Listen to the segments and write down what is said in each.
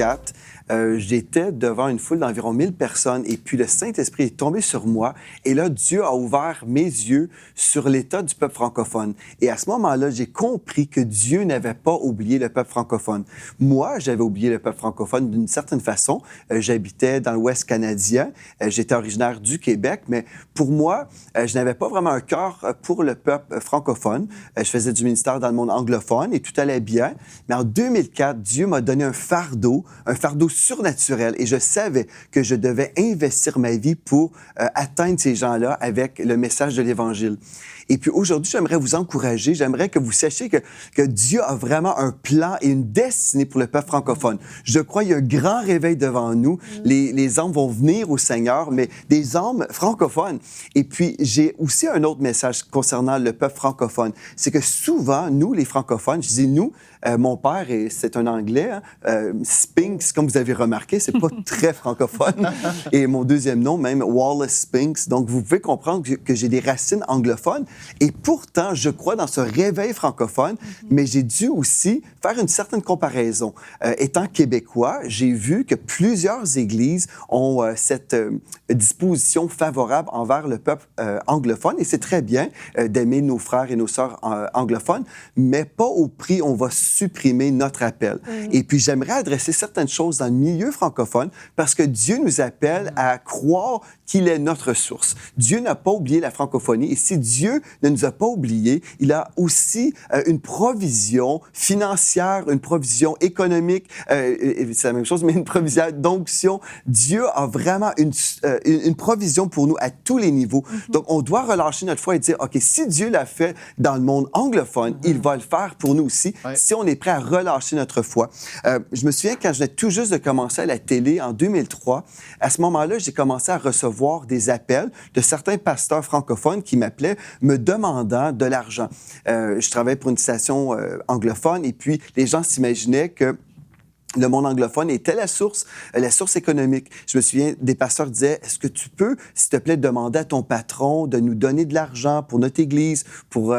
2004, j'étais devant une foule d'environ 1000 personnes et puis le Saint-Esprit est tombé sur moi. Et là, Dieu a ouvert mes yeux sur l'état du peuple francophone. Et à ce moment-là, j'ai compris que Dieu n'avait pas oublié le peuple francophone. Moi, j'avais oublié le peuple francophone d'une certaine façon. J'habitais dans l'Ouest canadien. J'étais originaire du Québec, mais pour moi, je n'avais pas vraiment un cœur pour le peuple francophone. Je faisais du ministère dans le monde anglophone et tout allait bien. Mais en 2004, Dieu m'a donné un fardeau surnaturel et je savais que je devais investir ma vie pour atteindre ces gens-là avec le message de l'Évangile. Et puis aujourd'hui, j'aimerais vous encourager, j'aimerais que vous sachiez que Dieu a vraiment un plan et une destinée pour le peuple francophone. Je crois qu'il y a un grand réveil devant nous. Les âmes vont venir au Seigneur, mais des âmes francophones. Et puis, j'ai aussi un autre message concernant le peuple francophone. C'est que souvent, nous, les francophones, je dis nous, mon père, c'est un Anglais, hein, Spinks, comme vous avez remarqué, c'est pas très francophone. Et mon deuxième nom, même, Wallace Spinks. Donc, vous pouvez comprendre que j'ai des racines anglophones. Et pourtant, je crois dans ce réveil francophone, mais j'ai dû aussi faire une certaine comparaison. Étant québécois, j'ai vu que plusieurs églises ont cette disposition favorable envers le peuple anglophone. Et c'est très bien d'aimer nos frères et nos sœurs anglophones, mais pas au prix on va supprimer notre appel. Et puis, j'aimerais adresser certaines choses dans le milieu francophone parce que Dieu nous appelle à croire qu'il est notre source. Dieu n'a pas oublié la francophonie et si Dieu ne nous a pas oubliés, il a aussi une provision financière, une provision économique, c'est la même chose, mais une provision d'onction. Dieu a vraiment une provision pour nous à tous les niveaux. Donc, on doit relâcher notre foi et dire, OK, si Dieu l'a fait dans le monde anglophone, il va le faire pour nous aussi, si on est prêt à relâcher notre foi. Je me souviens quand je venais tout juste de commencer à la télé en 2003, à ce moment-là, j'ai commencé à recevoir des appels de certains pasteurs francophones qui m'appelaient me demandant de l'argent. Je travaillais pour une station anglophone et puis les gens s'imaginaient que le monde anglophone était la source économique. Je me souviens, des pasteurs disaient, est-ce que tu peux, s'il te plaît, demander à ton patron de nous donner de l'argent pour notre Église, pour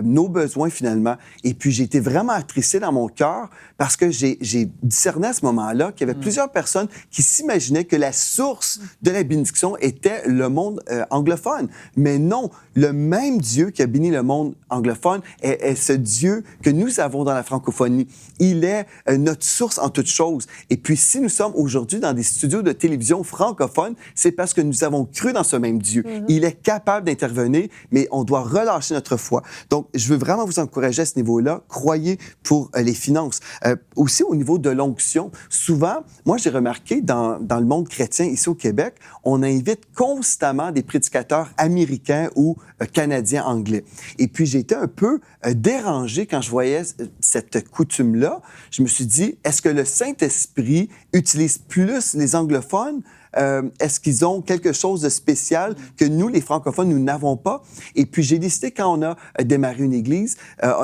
nos besoins finalement. Et puis, j'ai été vraiment attristé dans mon cœur parce que j'ai discerné à ce moment-là qu'il y avait plusieurs personnes qui s'imaginaient que la source de la bénédiction était le monde anglophone. Mais non, le même Dieu qui a béni le monde anglophone est ce Dieu que nous avons dans la francophonie. Il est notre source en toutes choses. Et puis, si nous sommes aujourd'hui dans des studios de télévision francophones, c'est parce que nous avons cru dans ce même Dieu. Il est capable d'intervenir, mais on doit relâcher notre foi. Donc, je veux vraiment vous encourager à ce niveau-là. Croyez pour les finances. Aussi, au niveau de l'onction, souvent, moi, j'ai remarqué dans le monde chrétien, ici au Québec, on invite constamment des prédicateurs américains ou canadiens anglais. Et puis, j'ai été un peu dérangé quand je voyais cette coutume-là. Je me suis dit, est-ce que le Saint-Esprit utilise plus les anglophones? Est-ce qu'ils ont quelque chose de spécial que nous, les francophones, nous n'avons pas? Et puis, j'ai décidé, quand on a démarré une église,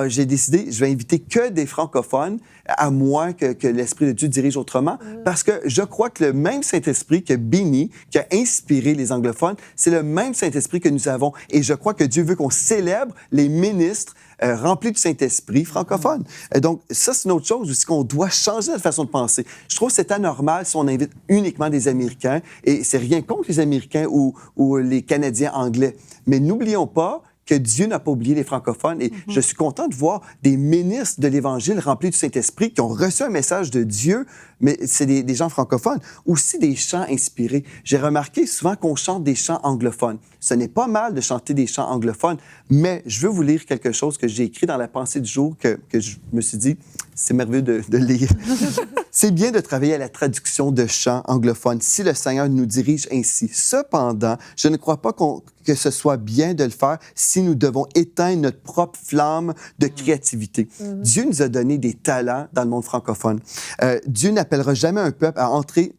j'ai décidé, je vais inviter que des francophones, à moins que l'Esprit de Dieu dirige autrement, parce que je crois que le même Saint-Esprit qui a béni, qui a inspiré les anglophones, c'est le même Saint-Esprit que nous avons. Et je crois que Dieu veut qu'on célèbre les ministres remplis du Saint-Esprit francophone. Donc, ça, c'est une autre chose aussi qu'on doit changer notre façon de penser. Je trouve que c'est anormal si on invite uniquement des Américains, et c'est rien contre les Américains ou les Canadiens anglais. Mais n'oublions pas que Dieu n'a pas oublié les francophones. Et je suis content de voir des ministres de l'Évangile remplis du Saint-Esprit qui ont reçu un message de Dieu, mais c'est des gens francophones. Aussi des chants inspirés. J'ai remarqué souvent qu'on chante des chants anglophones. Ce n'est pas mal de chanter des chants anglophones, mais je veux vous lire quelque chose que j'ai écrit dans la pensée du jour que je me suis dit, c'est merveilleux de lire. C'est bien de travailler à la traduction de chants anglophones si le Seigneur nous dirige ainsi. Cependant, je ne crois pas que ce soit bien de le faire si nous devons éteindre notre propre flamme de créativité. Dieu nous a donné des talents dans le monde francophone. Dieu n'appellera jamais un peuple à enterrer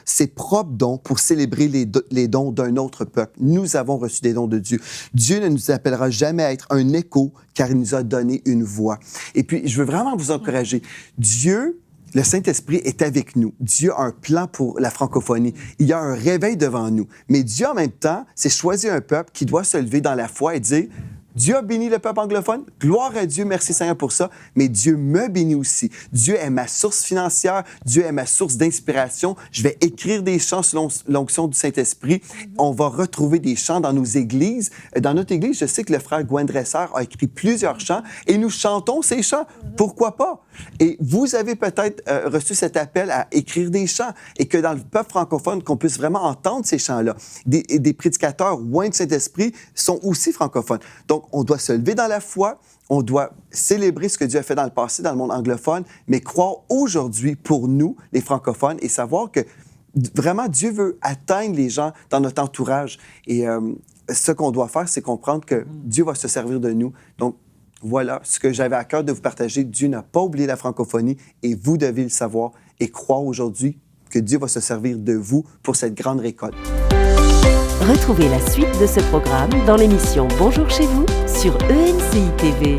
ses propres dons pour célébrer les dons d'un autre peuple. Nous avons reçu des dons de Dieu. Dieu ne nous appellera jamais à être un écho car il nous a donné une voix. Et puis, je veux vraiment vous encourager. Dieu, le Saint-Esprit est avec nous. Dieu a un plan pour la francophonie. Il y a un réveil devant nous. Mais Dieu, en même temps, s'est choisi un peuple qui doit se lever dans la foi et dire, Dieu a béni le peuple anglophone. Gloire à Dieu, merci Seigneur pour ça. Mais Dieu me bénit aussi. Dieu est ma source financière. Dieu est ma source d'inspiration. Je vais écrire des chants selon l'onction du Saint-Esprit. On va retrouver des chants dans nos églises. Dans notre église, je sais que le frère Gwen Dresser a écrit plusieurs chants et nous chantons ces chants. Pourquoi pas? Et vous avez peut-être reçu cet appel à écrire des chants et que dans le peuple francophone, qu'on puisse vraiment entendre ces chants-là. Des prédicateurs loin du Saint-Esprit sont aussi francophones. Donc, on doit se lever dans la foi, on doit célébrer ce que Dieu a fait dans le passé, dans le monde anglophone, mais croire aujourd'hui pour nous, les francophones, et savoir que vraiment Dieu veut atteindre les gens dans notre entourage. Et ce qu'on doit faire, c'est comprendre que Dieu va se servir de nous. Donc, voilà ce que j'avais à cœur de vous partager. Dieu n'a pas oublié la francophonie et vous devez le savoir et croire aujourd'hui que Dieu va se servir de vous pour cette grande récolte. Retrouvez la suite de ce programme dans l'émission Bonjour chez vous sur ENCI TV.